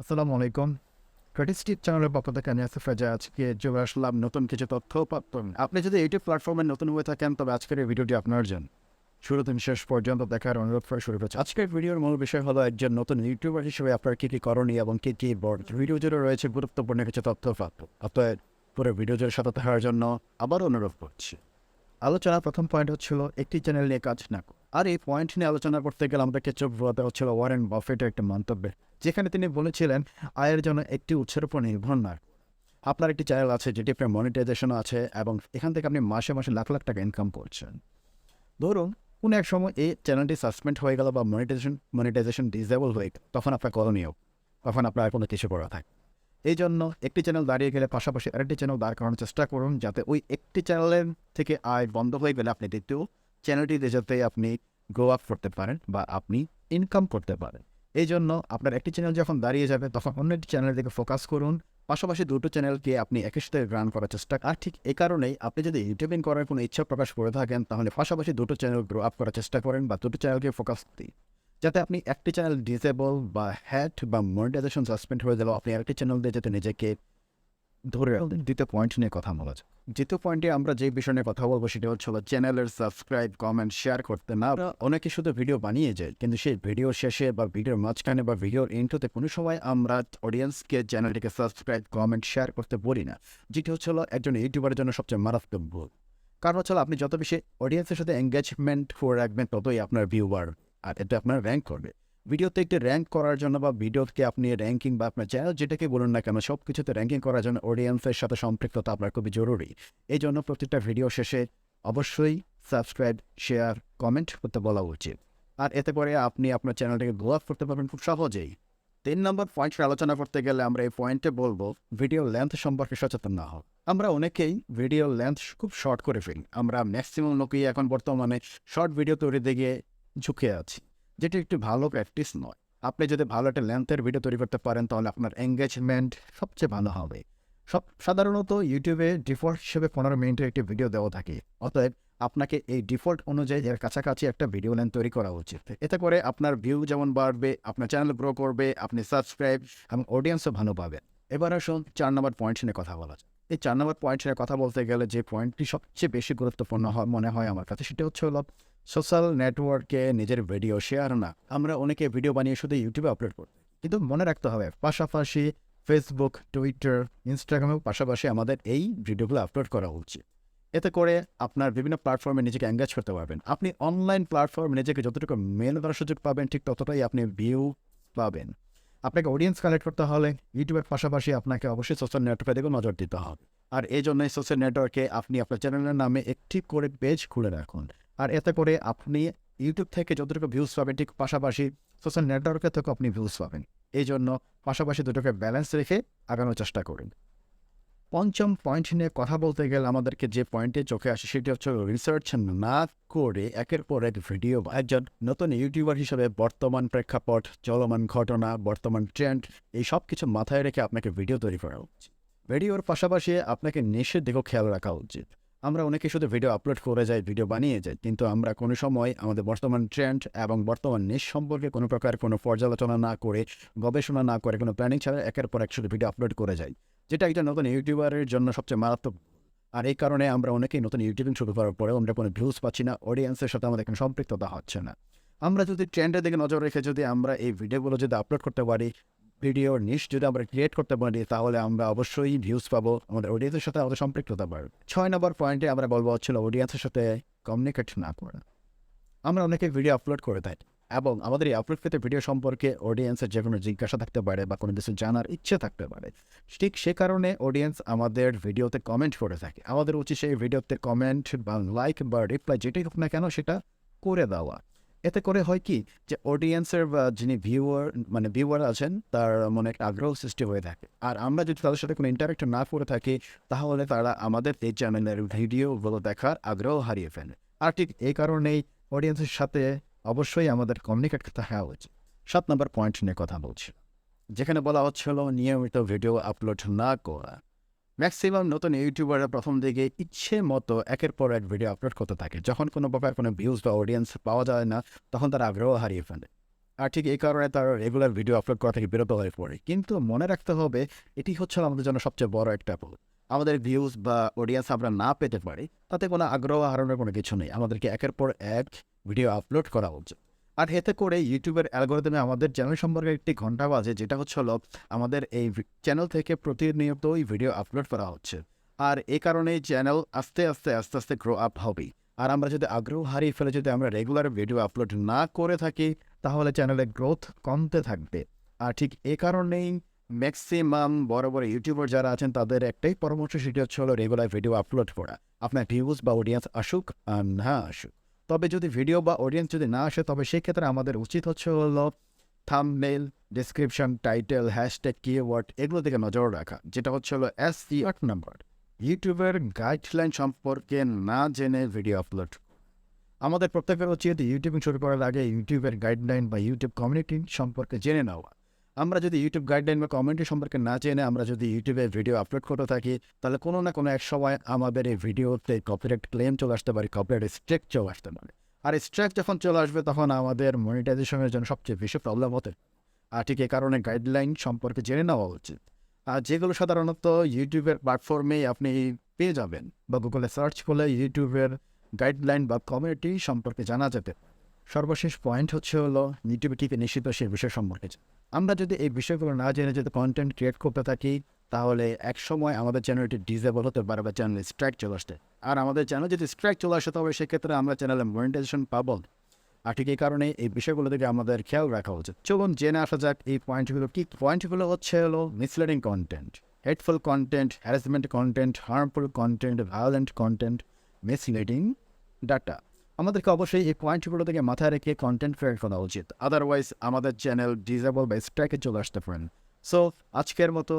আসসালামু আলাইকুম। Gratis চ্যানেলের পক্ষ থেকে আমি আসিফ রাজা আজকে চলে আসলাম নতুন কিছু তথ্য পাত্র। আপনি যদি ইউটিউব প্ল্যাটফর্মে নতুন হয়ে থাকেন তবে আজকের এই ভিডিওটি আপনার জন্য। শুরু থেকে শেষ পর্যন্ত দেখার অনুরোধ করে শুরু করছি। আজকের ভিডিওর মূল বিষয় হলো একজন নতুন ইউটিউবার হিসেবে আপনার কী কী করণীয় এবং কী কী ভিডিও জুড়ে রয়েছে গুরুত্বপূর্ণ কিছু তথ্য পাত্র। অতএব পুরো ভিডিও জুড়ে সাথে থাকার জন্য আবারও অনুরোধ করছি। আলোচনার প্রথম পয়েন্ট হচ্ছিল একটি চ্যানেল নিয়ে কাজ না করা। আর এই পয়েন্ট নিয়ে আলোচনা করতে গেলে আমাদেরকে চোখ বোলাতে হচ্ছিল ওয়ারেন বাফেটের একটা মন্তব্যে, যেখানে তিনি বলেছিলেন আয়ের জন্য একটি উৎসের উপর নির্ভর না। আপনার একটি চ্যানেল আছে যেটি আপনার মনিটাইজেশন আছে এবং এখান থেকে আপনি মাসে মাসে লাখ লাখ টাকা ইনকাম করছেন। ধরুন কোনো এক সময় এই চ্যানেলটি সাসপেন্ড হয়ে গেল বা মনিটাইজেশন ডিসেবল হয়ে গেল, তখন আপনার করণীয়, তখন আপনার কোনো কিছু করা থাকে। এই জন্য একটি চ্যানেল দাঁড়িয়ে গেলে পাশাপাশি আরেকটি চ্যানেল দাঁড় করানোর চেষ্টা করুন, যাতে ওই একটি চ্যানেলের থেকে আয় বন্ধ হয়ে গেলে আপনি দ্বিতীয় চ্যানেলটিতে যাতে আপনি গ্রো আপ করতে পারেন বা আপনি ইনকাম করতে পারেন। এই জন্য আপনার একটি চ্যানেল যখন দাঁড়িয়ে যাবে তখন অন্য একটি চ্যানেলের দিকে ফোকাস করুন, পাশাপাশি দুটো চ্যানেলকে আপনি একই সাথে রান করার চেষ্টা। আর ঠিক এই কারণেই আপনি যদি ইউটিউবিং করার কোনো ইচ্ছা প্রকাশ করে থাকেন তাহলে পাশাপাশি দুটো চ্যানেল গ্রো আপ করার চেষ্টা করেন বা দুটো চ্যানেলকে ফোকাস দিন, যাতে আপনি একটি চ্যানেল ডিসেবল বা হ্যাট বা মনিটাইজেশন সাসপেন্ড হয়ে গেলেও আপনি আরেকটি চ্যানেল দিয়ে যাতে নিজেকে ধরে রাখবেন। দ্বিতীয় পয়েন্ট নিয়ে কথা বলা যাক। দ্বিতীয় পয়েন্টে আমরা যে বিষয় নিয়ে কথা বলবো সেটা হচ্ছে চ্যানেলের সাবস্ক্রাইব, কমেন্ট, শেয়ার করতে না। অনেকে শুধু ভিডিও বানিয়ে যায়, কিন্তু সেই ভিডিও শেষে বা ভিডিওর মাঝখানে বা ভিডিওর ইন্ট্রোতে কোনো সময় আমরা অডিয়েন্সকে চ্যানেলটিকে সাবস্ক্রাইব, কমেন্ট, শেয়ার করতে বলি না, যেটি হচ্ছে একজন ইউটিউবারের জন্য সবচেয়ে মারাত্মক ভুল। কারণ হচ্ছে আপনি যত বেশি অডিয়েন্সের সাথে এঙ্গেজমেন্ট করে রাখবেন ততই আপনার ভিউয়ার, আর এটা আপনার র্যাঙ্ক করবে। ভিডিওতে একটি র্যাঙ্ক করার জন্য বা ভিডিওকে আপনি র্যাঙ্কিং বা আপনার চ্যানেল যেটাকে বলুন না কেন, সব কিছুতে র্যাঙ্কিং করার জন্য অডিয়েন্সের সাথে সম্পৃক্ততা আপনার খুবই জরুরি। এই জন্য প্রত্যেকটা ভিডিও শেষে অবশ্যই সাবস্ক্রাইব, শেয়ার, কমেন্ট করতে বলা উচিত। আর এতে করে আপনি আপনার চ্যানেলটাকে গ্রো আপ করতে পারবেন খুব সহজেই। 3 নম্বর পয়েন্টে আলোচনা করতে গেলে আমরা এই পয়েন্টে বলবো ভিডিও লেন্থ সম্পর্কে সচেতন না হোক। আমরা অনেকেই ভিডিও লেন্থ খুব শর্ট করে ফেলি। আমরা ম্যাক্সিমাম লোকই এখন বর্তমানে শর্ট ভিডিও তৈরি দিকে ঝুঁকে আছি, যেটি একটি ভালো প্র্যাকটিস নয়। আপনি যদি ভালো একটা লেন্থের ভিডিও তৈরি করতে পারেন তাহলে আপনার এঙ্গেজমেন্ট সবচেয়ে ভালো হবে। সাধারণত ইউটিউবে ডিফল্ট হিসেবে 15 মিনিটের একটি ভিডিও দেওয়া থাকে। অতএব আপনাকে এই ডিফল্ট অনুযায়ী এর কাছাকাছি একটা ভিডিও লেন্থ তৈরি করা উচিত। এতে করে আপনার ভিউ যেমন বাড়বে, আপনার চ্যানেল গ্রো করবে, আপনি সাবস্ক্রাইব এবং অডিয়েন্সও ভালো পাবেন। এবার আসুন 4 নম্বর পয়েন্ট নিয়ে কথা বলা যায়। এই 4 নম্বর পয়েন্ট নিয়ে কথা বলতে গেলে যে পয়েন্টটি সবচেয়ে বেশি গুরুত্বপূর্ণ মনে হয় আমার কাছে, সেটা হচ্ছে সোশ্যাল নেটওয়ার্কে নিজের ভিডিও শেয়ার না। আমরা অনেকে ভিডিও বানিয়ে শুধু ইউটিউবে আপলোড করি, কিন্তু মনে রাখতে হবে পাশাপাশি ফেসবুক, টুইটার, ইনস্টাগ্রামেও পাশাপাশি আমাদের এই ভিডিওগুলো আপলোড করা উচিত। এতে করে আপনার বিভিন্ন প্ল্যাটফর্মে নিজেকে এঙ্গেজ করতে পারবেন। আপনি অনলাইন প্ল্যাটফর্মে নিজেকে যতটুকু মেল করার সুযোগ পাবেন, ঠিক ততটাই আপনি ভিউ পাবেন। আপনাকে অডিয়েন্স কালেক্ট করতে হলে ইউটিউবের পাশাপাশি আপনাকে অবশ্যই সোশ্যাল নেটওয়ার্কের দিকেও নজর দিতে হবে। আর এই জন্যই সোশ্যাল নেটওয়ার্কে আপনি আপনার চ্যানেলের নামে একটি করে পেজ খুলে রাখুন। আর এতে করে আপনি ইউটিউব থেকে যতটুকু ভিউজ পাবেন, ঠিক পাশাপাশি সোশ্যাল নেটওয়ার্কের থেকেও আপনি ভিউজ পাবেন। এই জন্য পাশাপাশি দুটোকে ব্যালেন্স রেখে আগানোর চেষ্টা করুন। পঞ্চম পয়েন্ট নিয়ে কথা বলতে গেলে আমাদেরকে যে পয়েন্টে চোখে আসে সেটি হচ্ছে রিসার্চ না করে একের পর এক ভিডিও। একজন নতুন ইউটিউবার হিসেবে বর্তমান প্রেক্ষাপট, চলমান ঘটনা, বর্তমান ট্রেন্ড এই সব কিছু মাথায় রেখে আপনাকে ভিডিও তৈরি করা উচিত। ভিডিওর পাশাপাশি আপনাকে নিশের দিকেও খেয়াল রাখা উচিত। আমরা অনেকে শুধু ভিডিও আপলোড করে যাই, ভিডিও বানিয়ে যাই, কিন্তু আমরা কোনো সময় আমাদের বর্তমান ট্রেন্ড এবং বর্তমান নিশ সম্পর্কে কোনো প্রকার কোনো পর্যালোচনা না করে, গবেষণা না করে, কোনো প্ল্যানিং ছাড়া একের পর এক শুধু ভিডিও আপলোড করে যাই, যেটা একটা নতুন ইউটিউবারের জন্য সবচেয়ে মারাত্মক। আর এই কারণে আমরা অনেকেই নতুন ইউটিউবিং শুরু করার পরেও আমরা কোনো ভিউজ পাচ্ছি না, অডিয়েন্সের সাথে আমাদের কোনো সম্পৃক্ততা হচ্ছে না। আমরা যদি ট্রেন্ডের দিকে নজর রেখে যদি আমরা এই ভিডিওগুলো যদি আপলোড করতে পারি, ভিডিওর নিশ যদি আমরা ক্রিয়েট করতে পারি, তাহলে আমরা অবশ্যই ভিউজ পাবো, আমাদের অডিয়েন্সের সাথে আমাদের সম্পৃক্ততা বাড়বে। 6 নম্বর পয়েন্টে আমরা বলবো হচ্ছিল অডিয়েন্সের সাথে কমিউনিকেট না করা। আমরা অনেকে ভিডিও আপলোড করে থাকি এবং আমাদের এই আপলোডকৃত ভিডিও সম্পর্কে অডিয়েন্সের যে কোনো জিজ্ঞাসা থাকতে পারে বা কোনো কিছু জানার ইচ্ছে থাকতে পারে। ঠিক সে কারণে অডিয়েন্স আমাদের ভিডিওতে কমেন্ট করে থাকে। আমাদের উচিত সেই ভিডিওতে কমেন্ট বা লাইক বা রিপ্লাই যেটাই হোক না কেন সেটা করে দেওয়া। এতে করে হয় কি, যে অডিয়েন্সের বা যিনি ভিউয়ার আছেন তার মনে একটা আগ্রহ সৃষ্টি হয়ে থাকে। আর আমরা যদি তাদের সাথে কোনো ইন্টারাক্ট না করে থাকি, তাহলে তারা আমাদের এই চ্যানেলের ভিডিওগুলো দেখার আগ্রহ হারিয়ে ফেলে। আর ঠিক এই কারণেই অডিয়েন্সের সাথে অবশ্যই আমাদের কমিউনিকেট করতে হওয়া উচিত। 7 নম্বর পয়েন্ট নিয়ে কথা বলছি, যেখানে বলা হচ্ছিল নিয়মিত ভিডিও আপলোড না করা। ম্যাক্সিমাম নতুন ইউটিউবাররা প্রথম দিকে ইচ্ছে মতো একের পর এক ভিডিও আপলোড করতে থাকে। যখন কোনো প্রকার কোনো ভিউজ বা অডিয়েন্স পাওয়া যায় না, তখন তারা আগ্রহ হারিয়ে ফেলে। আর ঠিক এই কারণে তারা রেগুলার ভিডিও আপলোড করা থেকে বিরত হয়ে পড়ে। কিন্তু মনে রাখতে হবে এটি হচ্ছে আমাদের জন্য সবচেয়ে বড় একটা ভুল। আমাদের ভিউজ বা অডিয়েন্স আমরা না পেতে পারি, তাতে কোনো আগ্রহ হারানোর কোনো কিছু নেই। আমাদেরকে একের পর এক ভিডিও আপলোড করা উচিত। আর এতে করে ইউটিউবের অ্যালগরিদমে আমাদের চ্যানেল সম্পর্কে একটি ঘন্টা বাজে, যেটা হচ্ছে হলো আমাদের এই চ্যানেল থেকে প্রতিনিয়তই ভিডিও আপলোড করা হচ্ছে। আর এই কারণেই চ্যানেল আস্তে আস্তে গ্রো আপ হবে। আর আমরা যদি আগ্রহ হারিয়ে ফেলে যদি আমরা রেগুলার ভিডিও আপলোড না করে থাকি, তাহলে চ্যানেলের গ্রোথ কমতে থাকবে। আর ঠিক এ কারণেই ম্যাক্সিমাম বড় বড় ইউটিউবার যারা আছেন তাদের একটাই পরামর্শ, সেটি হচ্ছে হলো রেগুলার ভিডিও আপলোড করা। আপনার ভিউজ বা অডিয়েন্স আসুক আর না আসুক, তবে যদি ভিডিও বা অডিয়েন্স যদি না আসে, তবে সেক্ষেত্রে আমাদের উচিত হচ্ছে হলো thumbnail, description, title, hashtag, keyword এগুলো দিকে নজর রাখা, যেটা হচ্ছে হলো SEO নাম্বার। ইউটিউবের গাইডলাইন সম্পর্কে না জেনে ভিডিও আপলোড। আমাদের প্রত্যেকের উচিত ইউটিউবিং শুরু করার আগে ইউটিউবের গাইডলাইন বা ইউটিউব কমিউনিটি সম্পর্কে জেনে নেওয়া। আমরা যদি ইউটিউব গাইডলাইন বা কমিউনিটি সম্পর্কে না জেনে আমরা যদি ইউটিউবে ভিডিও আপলোড করতে থাকি, তাহলে কোনো না কোনো এক সময় আমাদের এই ভিডিওতে কপিরাইট ক্লেম চলে আসতে পারে, কপিরাইট স্ট্রাইক চলে আসতে পারে। আর স্ট্রাইক যখন চলে আসবে, তখন আমাদের মনিটাইজেশনের জন্য সবচেয়ে বেশি প্রবলেম হতে। আর ঠিক এই কারণে গাইডলাইন সম্পর্কে জেনে নেওয়া উচিত। আর যেগুলো সাধারণত ইউটিউবের প্ল্যাটফর্মেই আপনি পেয়ে যাবেন, বা গুগলে সার্চ করলে ইউটিউবের গাইডলাইন বা কমিউনিটি সম্পর্কে জানা যেতে। সর্বশেষ পয়েন্ট হচ্ছে হলো ইউটিউবে কী নিষিদ্ধ সেই বিষয় সম্পর্কে। আমরা যদি এই বিষয়গুলো না জেনে যদি কন্টেন্ট ক্রিয়েট করতে থাকি, তাহলে এক সময় আমাদের চ্যানেলটি ডিসেবল হতে পারে বা চ্যানেলে স্ট্রাইক চলে আসতে। আর আমাদের চ্যানেল যদি স্ট্রাইক চলে আসে, তবে সেক্ষেত্রে আমরা চ্যানেলে মনিটাইজেশন পাবো না। আর ঠিক এই কারণে এই বিষয়গুলো থেকে আমাদের খেয়াল রাখা উচিত। চলুন জেনে আসা যাক এই পয়েন্টগুলো কি। পয়েন্টগুলো হচ্ছে হলো misleading content, hateful content, harassment content, harmful content, violent content, misleading data. আমাদেরকে অবশ্যই এই পয়েন্টগুলো থেকে মাথায় রেখে কন্টেন্ট ক্রিয়েট করা উচিত, আদারওয়াইজ আমাদের চ্যানেল ডিসেবল বা স্ট্রাইকে চলে আসতে পারেন। সো আজকের মতো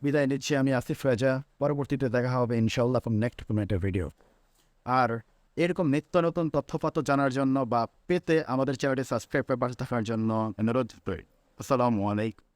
বিদায় নিচ্ছি, আমি আসিফ রাজা। পরবর্তীতে দেখা হবে ইনশাল্লাহ নেক্সট কোনো একটা ভিডিও। আর এরকম নিত্য নতুন তথ্যপত্র জানার জন্য বা পেতে আমাদের চ্যানেলটি সাবস্ক্রাইব করে পাশে থাকার জন্য অনুরোধ করি। আসসালামু আলাইকুম।